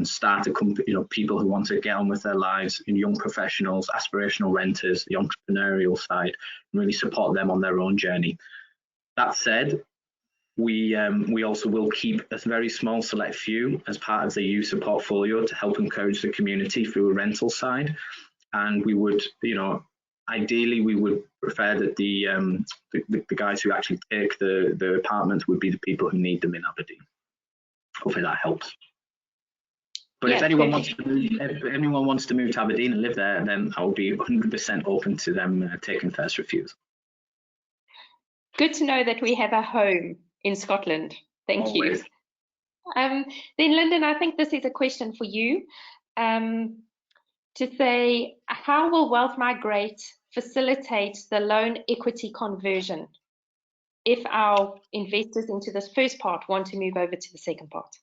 starter company, you know, people who want to get on with their lives, young professionals, aspirational renters, the entrepreneurial side, and really support them on their own journey. That said, we also will keep a very small select few as part of the XUSA portfolio to help encourage the community through a rental side. And we would, you know, ideally we would prefer that the guys who actually take the apartments would be the people who need them in Aberdeen. Hopefully that helps. But yeah, if anyone wants to move to Aberdeen and live there, then I'll be 100% open to them taking first refusal. Good to know that we have a home in Scotland. Thank Always. you. Then Lyndon, I think this is a question for you. To say, how will Wealth Migrate facilitate the loan equity conversion if our investors into this first part want to move over to the second part?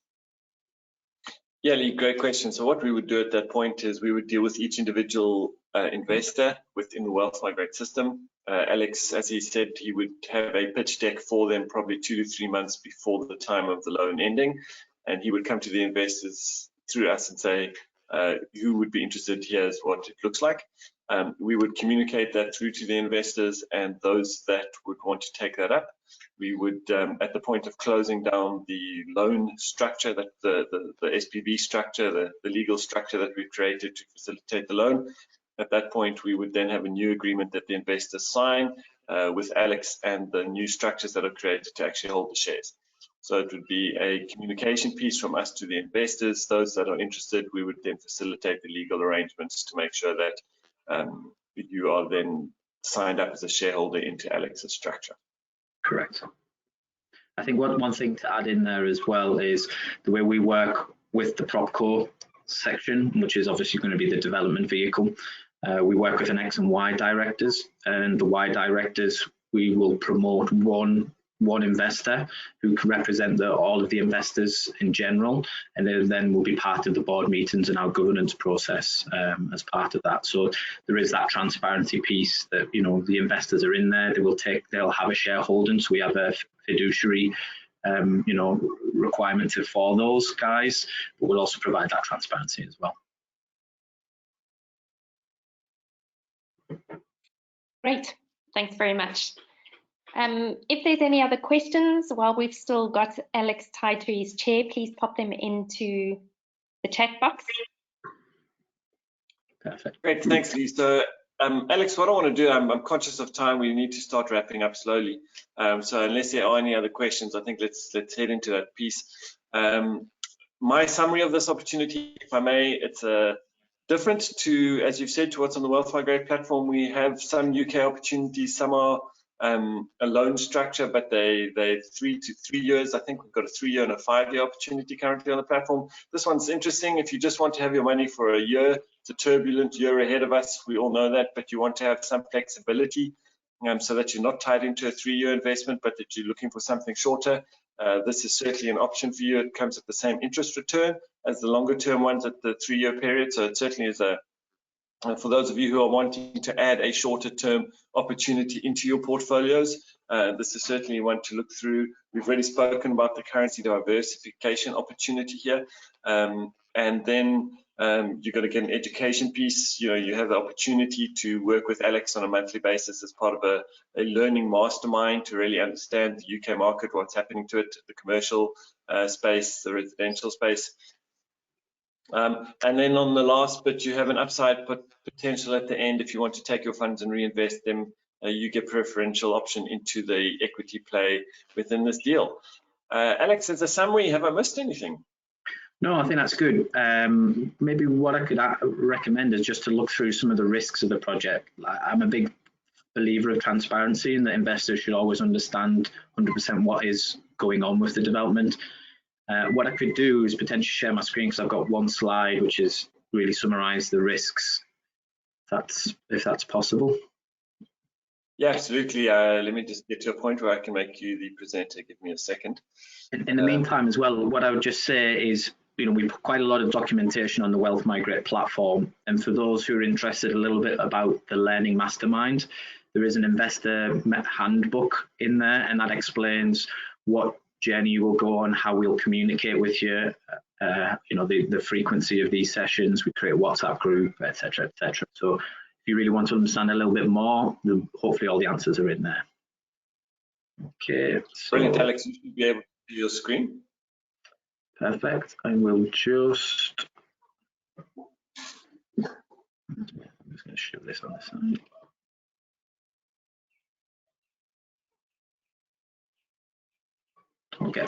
Yeah, Lee, great question. So what we would do at that point is we would deal with each individual investor within the Wealth Migrate system. Alex, as he said, he would have a pitch deck for them probably 2 to 3 months before the time of the loan ending. And he would come to the investors through us and say, who would be interested, here's what it looks like. We would communicate that through to the investors, and those that would want to take that up, we would, at the point of closing down the loan structure, that the SPV structure, the legal structure that we've created to facilitate the loan, at that point we would then have a new agreement that the investors sign with Alex and the new structures that are created to actually hold the shares. So it would be a communication piece from us to the investors. Those that are interested, we would then facilitate the legal arrangements to make sure that you are then signed up as a shareholder into Alex's structure. Correct. I think one thing to add in there as well is the way we work with the PropCo section, which is obviously going to be the development vehicle. We work with an X and Y directors, and the Y directors, we will promote one investor who can represent all of the investors in general, and they then will be part of the board meetings and our governance process as part of that. So there is that transparency piece that, you know, the investors are in there, they'll have a shareholding, so we have a fiduciary you know, requirement for those guys, but we'll also provide that transparency as well. Great, thanks very much. If there's any other questions while we've still got Alex tied to his chair, please pop them into the chat box. Perfect. Great, thanks, Lisa. Alex, what I want to do, I'm conscious of time. We need to start wrapping up slowly. So unless there are any other questions, I think let's head into that piece. My summary of this opportunity, if I may, it's different to, as you've said, to what's on the WealthE Migrate platform. We have some UK opportunities, some are a loan structure, but they're 3 to 3 years. I think we've got a 3-year and a 5-year opportunity currently on the platform. This one's interesting. If you just want to have your money for a year, it's a turbulent year ahead of us. We all know that, but you want to have some flexibility so that you're not tied into a 3-year investment, but that you're looking for something shorter. This is certainly an option for you. It comes at the same interest return as the longer term ones at the 3-year period. So it certainly is for those of you who are wanting to add a shorter term opportunity into your portfolios, this is certainly one to look through. We've already spoken about the currency diversification opportunity here. And then you've got to get an education piece. You know, you have the opportunity to work with Alex on a monthly basis as part of a learning mastermind to really understand the UK market, what's happening to it, the commercial space, the residential space. And then on the last bit, you have an upside potential at the end. If you want to take your funds and reinvest them, you get preferential option into the equity play within this deal. Alex, as a summary, have I missed anything? No, I think that's good. Maybe what I could recommend is just to look through some of the risks of the project. I'm a big believer of transparency, and that investors should always understand 100% what is going on with the development. What I could do is potentially share my screen, because I've got one slide which is really summarise the risks, if that's possible. Yeah, absolutely. Let me just get to a point where I can make you the presenter. Give me a second. In the meantime as well, what I would just say is, you know, we put quite a lot of documentation on the WealthE Migrate platform, and for those who are interested a little bit about the Learning Mastermind, there is an investor handbook in there, and that explains what journey you will go on, how we'll communicate with you, you know, the frequency of these sessions. We create a WhatsApp group, etc., etc. So if you really want to understand a little bit more, hopefully all the answers are in there. Okay. So, brilliant, Alex. You should be able to see your screen. Perfect. I will just. I'm just going to show this on the side. Okay.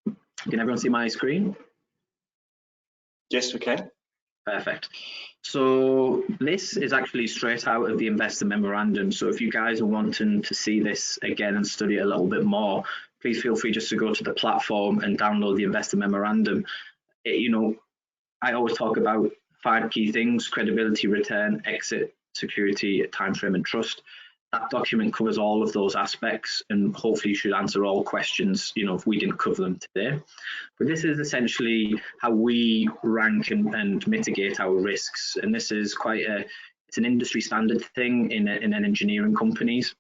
Can everyone see my screen? Yes, we can. Perfect. So this is actually straight out of the investor memorandum. So if you guys are wanting to see this again and study it a little bit more, please feel free just to go to the platform and download the investor memorandum. You know, I always talk about 5 key things: credibility, return, exit, security, timeframe, and trust. That document covers all of those aspects, and hopefully should answer all questions, you know, if we didn't cover them today. But this is essentially how we rank and mitigate our risks. And this is it's an industry standard thing in engineering companies.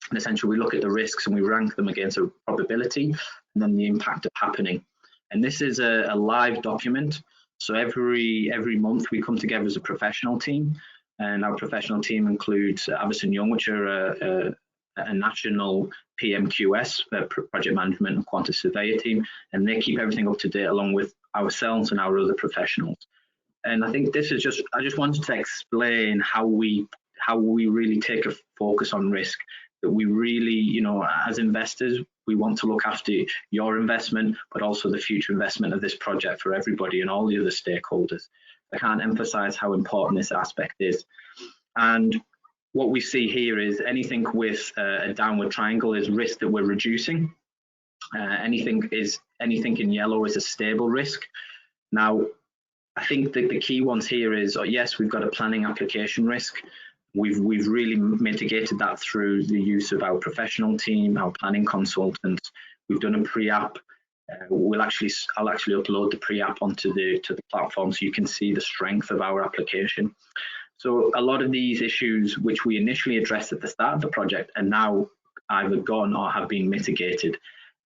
And essentially we look at the risks and we rank them against a probability and then the impact of happening. And this is a live document. So every month we come together as a professional team. And our professional team includes Avison Young, which are a national PMQS, project management and quantity surveyor team, and they keep everything up to date along with ourselves and our other professionals. And I think this is I just wanted to explain how we really take a focus on risk, that we really, you know, as investors, we want to look after your investment, but also the future investment of this project for everybody and all the other stakeholders. I can't emphasize how important this aspect is. And what we see here is anything with a downward triangle is risk that we're reducing. Anything in yellow is a stable risk. Now, I think that the key ones here is, yes, we've got a planning application risk. We've really mitigated that through the use of our professional team, our planning consultants. We've done a pre-app. I'll actually upload the pre-app onto the platform so you can see the strength of our application. So a lot of these issues which we initially addressed at the start of the project are now either gone or have been mitigated,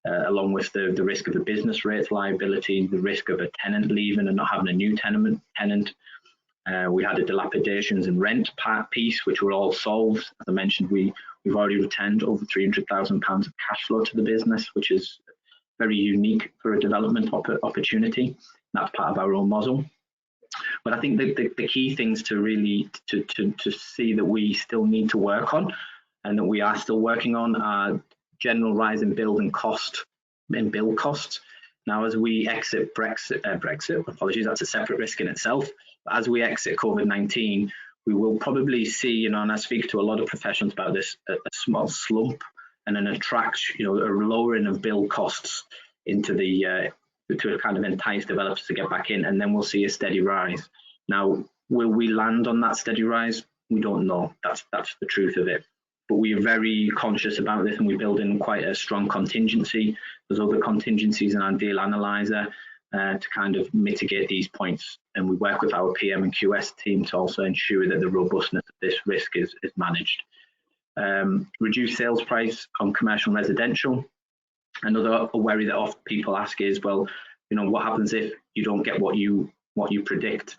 along with the risk of a business rates liability, the risk of a tenant leaving and not having a new tenant. We had a dilapidations and rent piece, which were all solved. As I mentioned, we've already returned over £300,000 of cash flow to the business, which is very unique for a development opportunity. That's part of our own model. But I think the key things to really to see that we still need to work on, and that we are still working on, are general rise in build costs. Now, as we exit Brexit, apologies, that's a separate risk in itself. But as we exit COVID-19, we will probably see, and I speak to a lot of professionals about this, a small slump and an attraction, a lowering of build costs into to kind of entice developers to get back in, and then we'll see a steady rise. Now, will we land on that steady rise? We don't know. That's the truth of it. But we are very conscious about this, and we build in quite a strong contingency. There's other contingencies in our deal analyzer to kind of mitigate these points. And we work with our PM and QS team to also ensure that the robustness of this risk is managed. Reduced sales price on commercial and residential. Another worry that people ask is, well, what happens if you don't get what you predict?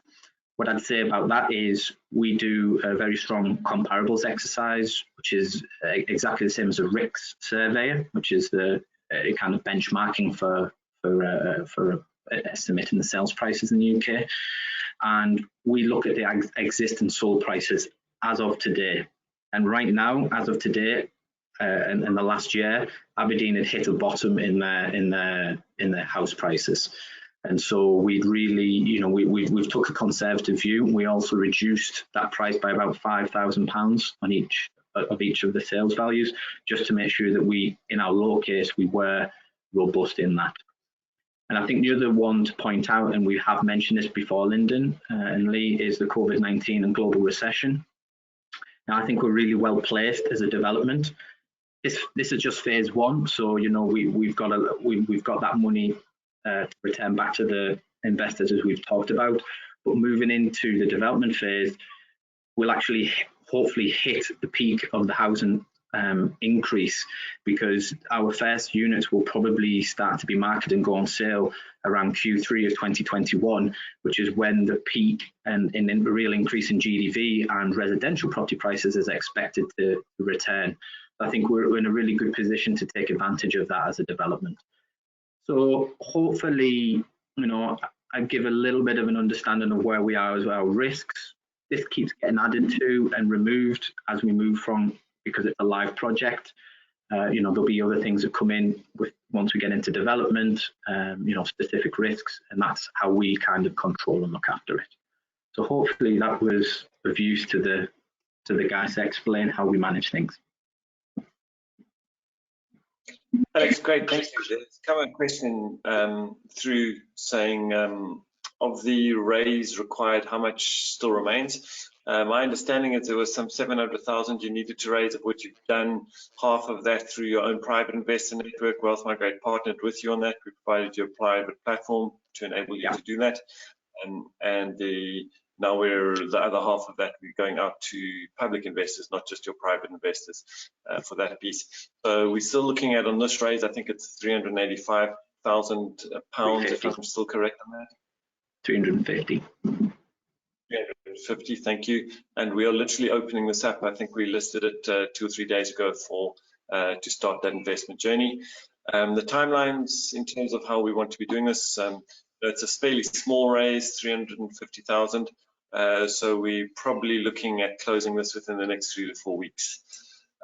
What I'd say about that is we do a very strong comparables exercise, which is exactly the same as a RICS surveyor, which is the kind of benchmarking for estimating the sales prices in the UK. And we look at the existing sold prices as of today. And right now, as of today, in the last year, Aberdeen had hit a bottom in their house prices. And so we'd really, we've took a conservative view. We also reduced that price by about £5,000 on each of the sales values, just to make sure that in our low case, we were robust in that. And I think the other one to point out, and we have mentioned this before, Lyndon and Lee, is the COVID-19 and global recession. Now, I think we're really well placed as a development. This is just phase one, so we've got that money to return back to the investors, as we've talked about. But moving into the development phase, we'll actually hopefully hit the peak of the housing increase, because our first units will probably start to be marketed and go on sale around Q3 of 2021, which is when the peak and the real increase in GDV and residential property prices is expected to return. I think we're in a really good position to take advantage of that as a development. So hopefully, I give a little bit of an understanding of where we are as well. Risks, this keeps getting added to and removed as we move from, because it's a live project. There'll be other things that come in once we get into development, specific risks, and that's how we kind of control and look after it. So hopefully that was of use to the guys to explain how we manage things. Alex, great, thank you. There's come a question through saying, of the raise required, how much still remains? My understanding is there was some 700,000 you needed to raise, of which you've done half of that through your own private investor network. Wealth Migrate partnered with you on that. We provided you a private platform to enable you to do that. Now the other half of that, we're going out to public investors, not just your private investors, for that piece. So we're still looking at, on this raise, I think it's £385,000, if I'm still correct on that. 350. 350, thank you. And we are literally opening this up. I think we listed it 2 or 3 days ago to start that investment journey. The timelines in terms of how we want to be doing this, it's a fairly small raise, 350,000. So we're probably looking at closing this within the next 3 to 4 weeks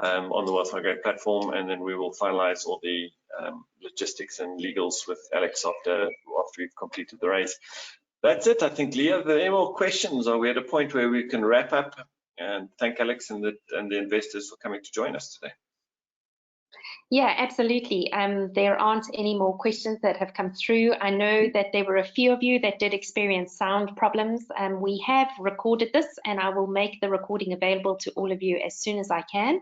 on the Wealth Migrate platform, and then we will finalize all the logistics and legals with Alex after we've completed the raise. That's it, I think. Leah, are there any more questions? Are we at a point where we can wrap up and thank Alex and the investors for coming to join us today? Yeah, absolutely. There aren't any more questions that have come through. I know that there were a few of you that did experience sound problems. We have recorded this, and I will make the recording available to all of you as soon as I can.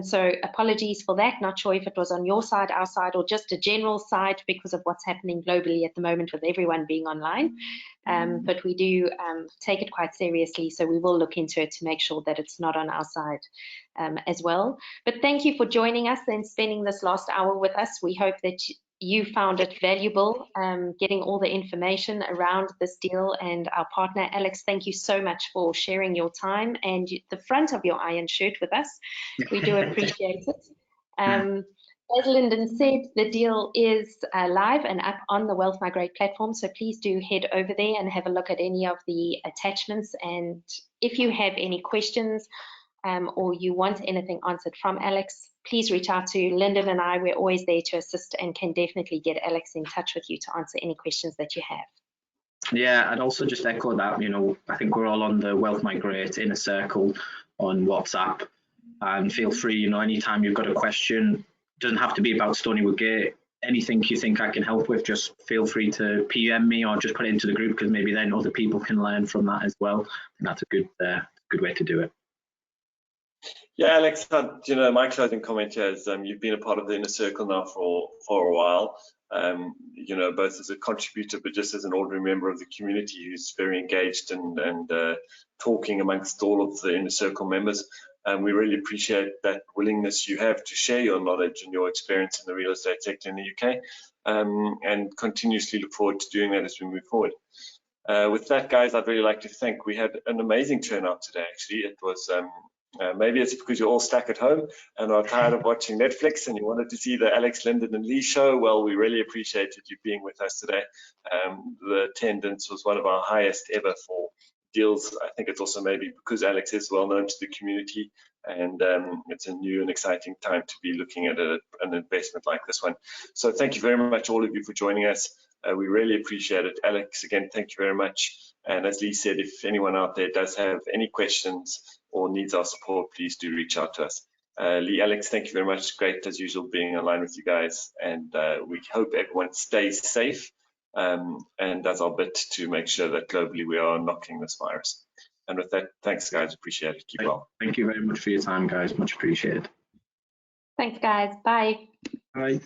So apologies for that. Not sure if it was on your side, our side, or just a general side because of what's happening globally at the moment with everyone being online. But we do take it quite seriously, so we will look into it to make sure that it's not on our side as well. But thank you for joining us and spending this last hour with us. We hope that you found it valuable, getting all the information around this deal. And our partner, Alex, thank you so much for sharing your time and the front of your iron shirt with us. We do appreciate it. As Lyndon said, the deal is live and up on the Wealth Migrate platform, so please do head over there and have a look at any of the attachments. And if you have any questions or you want anything answered from Alex, please reach out to Lyndon and I. We're always there to assist and can definitely get Alex in touch with you to answer any questions that you have. Yeah, I'd also just echo that, you know, I think we're all on the Wealth Migrate inner circle on WhatsApp, and feel free, you know, anytime you've got a question, doesn't have to be about Stoneywood Gate, anything you think I can help with, just feel free to PM me or just put it into the group, because maybe then other people can learn from that as well. And that's a good way to do it. Yeah, Alex, you know, my closing comment here is you've been a part of the inner circle now for a while, you know, both as a contributor, but just as an ordinary member of the community who's very engaged and talking amongst all of the inner circle members. We really appreciate that willingness you have to share your knowledge and your experience in the real estate sector in the UK, and continuously look forward to doing that as we move forward. With that, guys, I'd really like to thank. We had an amazing turnout today, actually. It was maybe it's because you're all stuck at home and are tired of watching Netflix and you wanted to see the Alex, Lyndon and Lee show. Well, we really appreciated you being with us today. The attendance was one of our highest ever for deals. I think it's also maybe because Alex is well known to the community, and it's a new and exciting time to be looking at an investment like this one. So thank you very much, all of you, for joining us. We really appreciate it. Alex, again, thank you very much. And as Lee said, if anyone out there does have any questions or needs our support, please do reach out to us. Lee, Alex, thank you very much. Great, as usual, being online with you guys. And we hope everyone stays safe and does our bit to make sure that globally we are knocking this virus. And with that, thanks, guys. Appreciate it. Keep well. Thank you very much for your time, guys. Much appreciated. Thanks, guys. Bye. Bye.